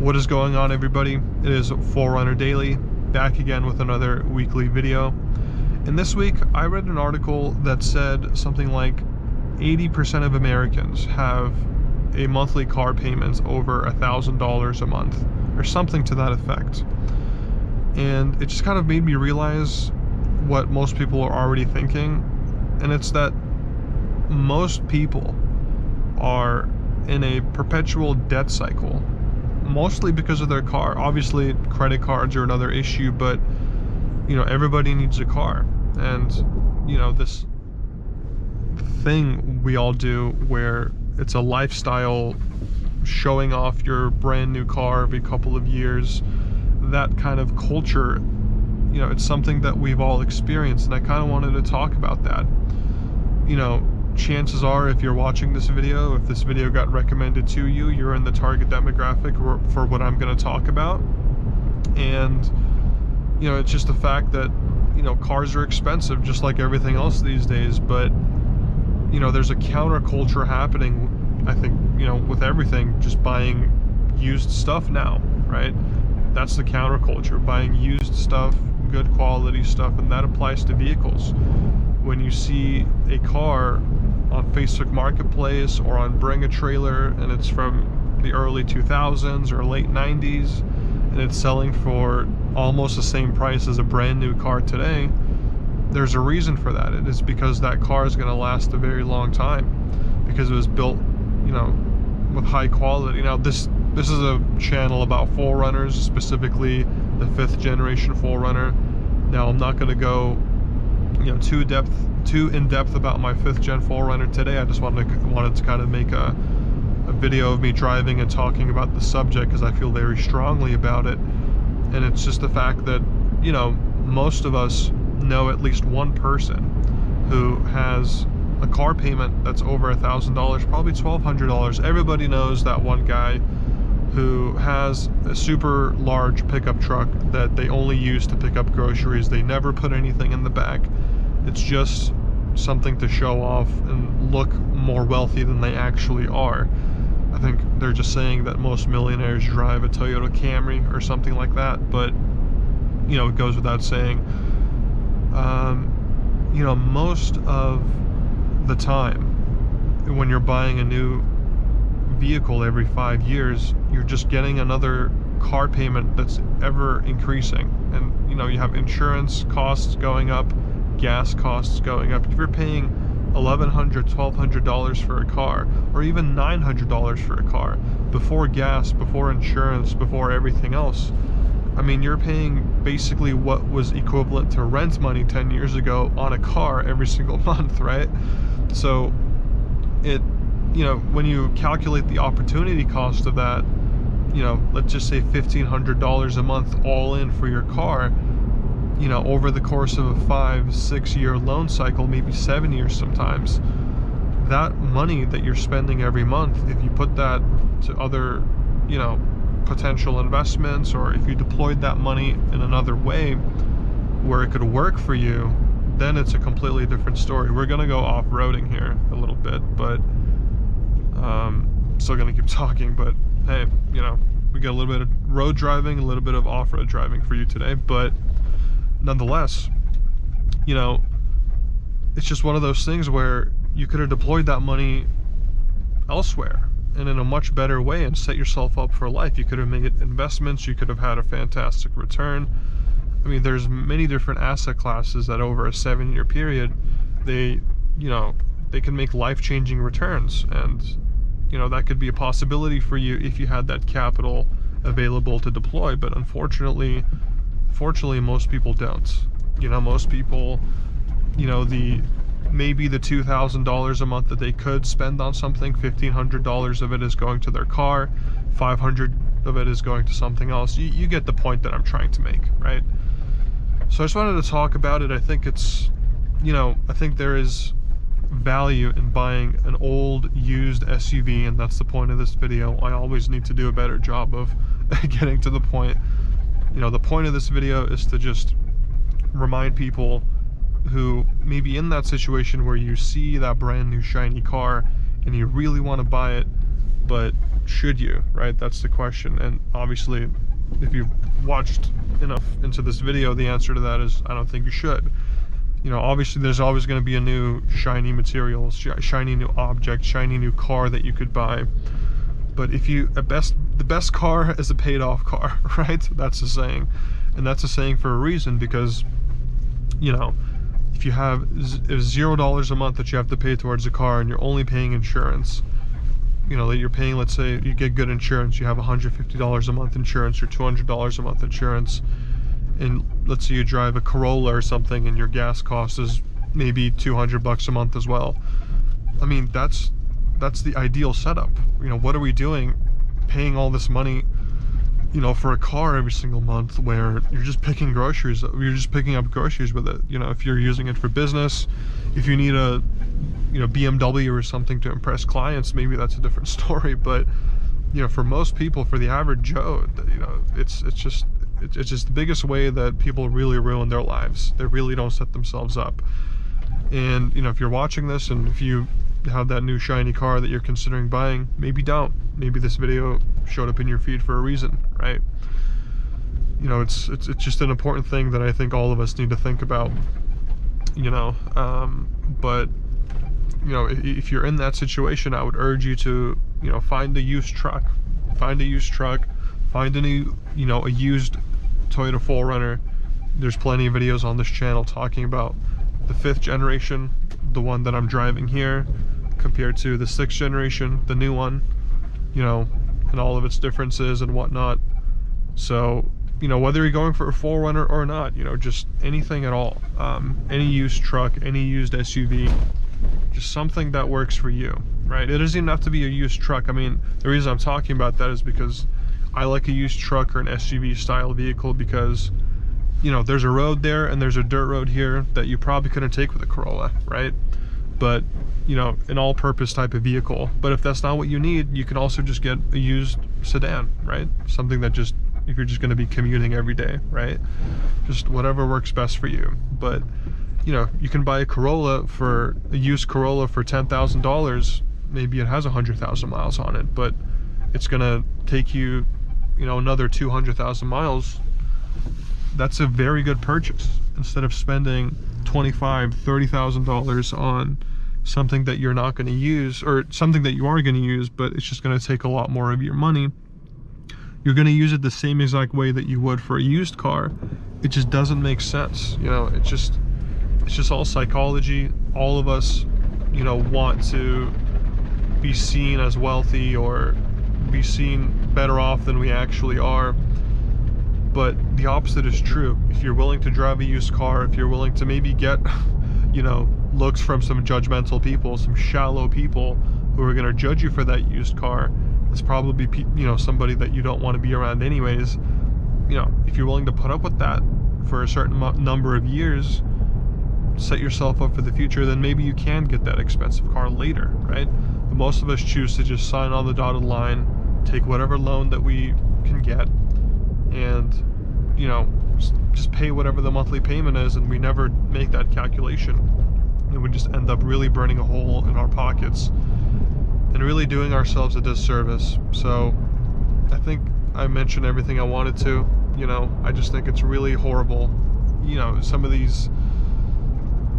What is going on, everybody? It is 4Runner Daily, back again with another weekly video. And this week I read an article that said something like 80% of Americans have a monthly car payment over $1,000 a month, or something to that effect. And it just kind of made me realize what most people are already thinking, and it's that most people are in a perpetual debt cycle, mostly because of their car. Obviously, credit cards are another issue, but everybody needs a car. And this thing we all do where it's a lifestyle, showing off your brand new car every couple of years, that kind of culture, it's something that we've all experienced, and I kind of wanted to talk about that. Chances are, if you're watching this video, if this video got recommended to you, you're in the target demographic for what I'm going to talk about. And it's just the fact that cars are expensive, just like everything else these days. But there's a counterculture happening, I think, with everything, just buying used stuff now, right? That's the counterculture, buying used stuff, good quality stuff, and that applies to vehicles. When you see a car on Facebook Marketplace or on Bring a Trailer and it's from the early 2000s or late 90s and it's selling for almost the same price as a brand new car today, there's a reason for that. It is because that car is going to last a very long time, because it was built with high quality. Now this is a channel about 4Runners, specifically the 5th generation 4Runner. Now I'm not going to go too in depth about my 5th gen 4Runner today. I just wanted to kind of make a video of me driving and talking about the subject, because I feel very strongly about it. And it's just the fact that most of us know at least one person who has a car payment that's over $1,000, probably $1,200. Everybody knows that one guy who has a super large pickup truck that they only use to pick up groceries. They never put anything in the back. It's just something to show off and look more wealthy than they actually are. I think they're just saying that most millionaires drive a Toyota Camry or something like that, but it goes without saying. Most of the time when you're buying a new vehicle every 5 years, you're just getting another car payment that's ever increasing. And you have insurance costs going up, gas costs going up. If you're paying $1,100, $1,200 for a car, or even $900 for a car, before gas, before insurance, before everything else, I mean, you're paying basically what was equivalent to rent money 10 years ago on a car every single month, right? So when you calculate the opportunity cost of that, let's just say $1,500 a month all in for your car, over the course of a 5-6 year loan cycle, maybe 7 years sometimes, that money that you're spending every month, if you put that to other, potential investments, or if you deployed that money in another way where it could work for you, then it's a completely different story. We're gonna go off-roading here a little bit, but still gonna keep talking. But hey, we got a little bit of road driving, a little bit of off-road driving for you today. But nonetheless, it's just one of those things where you could have deployed that money elsewhere and in a much better way and set yourself up for life. You could have made investments, you could have had a fantastic return. I mean, there's many different asset classes that over a 7-year period, they can make life-changing returns. And that could be a possibility for you if you had that capital available to deploy. But fortunately most people don't. Most people, maybe the $2,000 a month that they could spend on something, $1,500 of it is going to their car, $500 of it is going to something else. You get the point that I'm trying to make, right? So I just wanted to talk about it. I think it's, I think there is value in buying an old used SUV, and that's the point of this video. I always need to do a better job of getting to the point. The point of this video is to just remind people who may be in that situation where you see that brand new shiny car and you really want to buy it, but should you, right? That's the question. And obviously, if you've watched enough into this video, the answer to that is I don't think you should. You know, obviously there's always going to be a new shiny material, shiny new object, shiny new car that you could buy. But if you, the best car is a paid off car, right? That's the saying. And that's a saying for a reason, because, you know, if you have $0 a month that you have to pay towards a car and you're only paying insurance, you know, that you're paying, let's say you get good insurance, you have $150 a month insurance or $200 a month insurance, and let's say you drive a Corolla or something and your gas cost is maybe $200 a month as well. I mean, that's the ideal setup. You know, what are we doing paying all this money, you know, for a car every single month where you're just picking groceries, you're just picking up groceries with it? You know, if you're using it for business, if you need a, you know, BMW or something to impress clients, maybe that's a different story. But, you know, for most people, for the average Joe, you know, it's just the biggest way that people really ruin their lives. They really don't set themselves up. And, you know, if you're watching this and if you have that new shiny car that you're considering buying, maybe don't. Maybe this video showed up in your feed for a reason, right? You know, it's just an important thing that I think all of us need to think about, you know. But, you know, if you're in that situation, I would urge you to, you know, find a used truck. Find a used truck. Find a new, you know, a used Toyota 4Runner. There's plenty of videos on this channel talking about the 5th generation, the one that I'm driving here, compared to the 6th generation, the new one, you know, and all of its differences and whatnot. So, you know, whether you're going for a 4Runner or not, you know, just anything at all, any used truck, any used SUV, just something that works for you, right? It doesn't even have to be a used truck. I mean, the reason I'm talking about that is because I like a used truck or an SUV style vehicle, because, you know, there's a road there and there's a dirt road here that you probably couldn't take with a Corolla, right? But, you know, an all-purpose type of vehicle. But if that's not what you need, you can also just get a used sedan, right? Something that just, if you're just going to be commuting every day, right? Just whatever works best for you. But, you know, you can buy a Corolla, for a used Corolla for $10,000. Maybe it has 100,000 miles on it, but it's going to take you, you know, another 200,000 miles. That's a very good purchase, instead of spending $25,000, $30,000 on something that you're not going to use, or something that you are going to use, but it's just going to take a lot more of your money. You're going to use it the same exact way that you would for a used car. It just doesn't make sense. You know, it's just all psychology. All of us, you know, want to be seen as wealthy or be seen better off than we actually are. But the opposite is true. If you're willing to drive a used car, if you're willing to maybe get, you know, looks from some judgmental people, some shallow people who are going to judge you for that used car, it's probably, you know, somebody that you don't want to be around anyways. You know, if you're willing to put up with that for a certain number of years, set yourself up for the future, then maybe you can get that expensive car later, right? But most of us choose to just sign on the dotted line, take whatever loan that we can get, and, you know, just pay whatever the monthly payment is, and we never make that calculation. And we just end up really burning a hole in our pockets and really doing ourselves a disservice. So I think I mentioned everything I wanted to. You know, I just think it's really horrible, you know, some of these,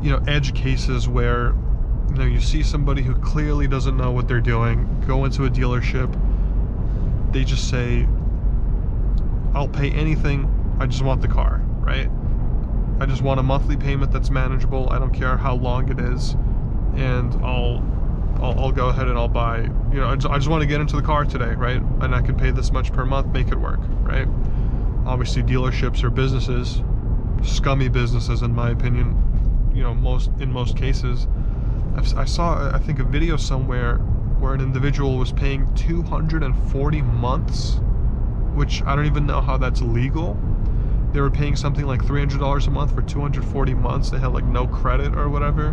you know, edge cases where, you know, you see somebody who clearly doesn't know what they're doing, go into a dealership, they just say, I'll pay anything, I just want the car, right? I just want a monthly payment that's manageable, I don't care how long it is, and I'll go ahead and I'll buy, you know, I just want to get into the car today, right? And I can pay this much per month, make it work, right? Obviously dealerships are businesses, scummy businesses in my opinion, you know, in most cases. I saw, I think, a video somewhere where an individual was paying 240 months, which I don't even know how that's legal. They were paying something like $300 a month for 240 months. They had like no credit or whatever.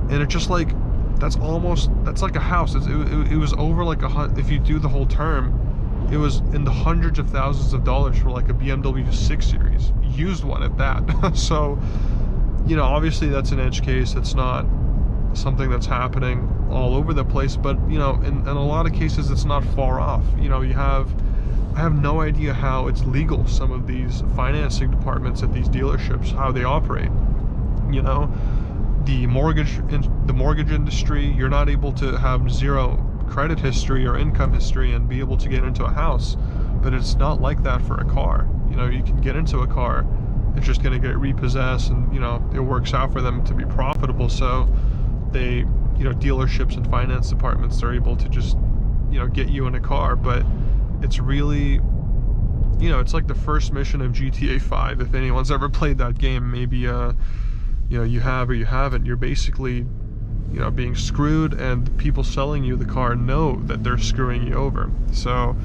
And it's just like, that's like a house. It was over like if you do the whole term, it was in the hundreds of thousands of dollars for like a BMW 6 Series, used one at that. So, you know, obviously that's an edge case. It's not something that's happening all over the place, but you know, in a lot of cases it's not far off. You know, I have no idea how it's legal, some of these financing departments at these dealerships, how they operate. You know, the mortgage industry, you're not able to have zero credit history or income history and be able to get into a house, but it's not like that for a car. You know, you can get into a car, it's just going to get repossessed, and you know, it works out for them to be profitable, so they, you know, dealerships and finance departments are able to just, you know, get you in a car. But it's really, you know, it's like the first mission of GTA 5. If anyone's ever played that game, maybe you know, you have or you haven't, you're basically, you know, being screwed, and the people selling you the car know that they're screwing you over. So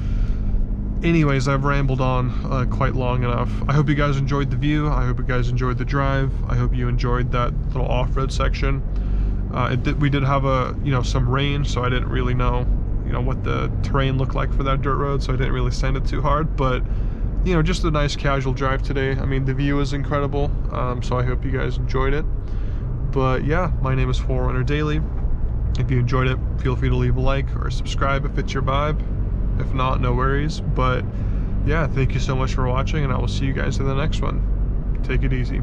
anyways, I've rambled on quite long enough. I hope you guys enjoyed the view. I hope you guys enjoyed the drive. I hope you enjoyed that little off-road section. We did have you know, some rain, so I didn't really know, you know, what the terrain looked like for that dirt road, so I didn't really sand it too hard. But you know, just a nice casual drive today. I mean, the view is incredible, so I hope you guys enjoyed it. But yeah, my name is 4Runner Daily. If you enjoyed it, feel free to leave a like or subscribe if it's your vibe. If not, no worries. But yeah, thank you so much for watching, and I will see you guys in the next one. Take it easy.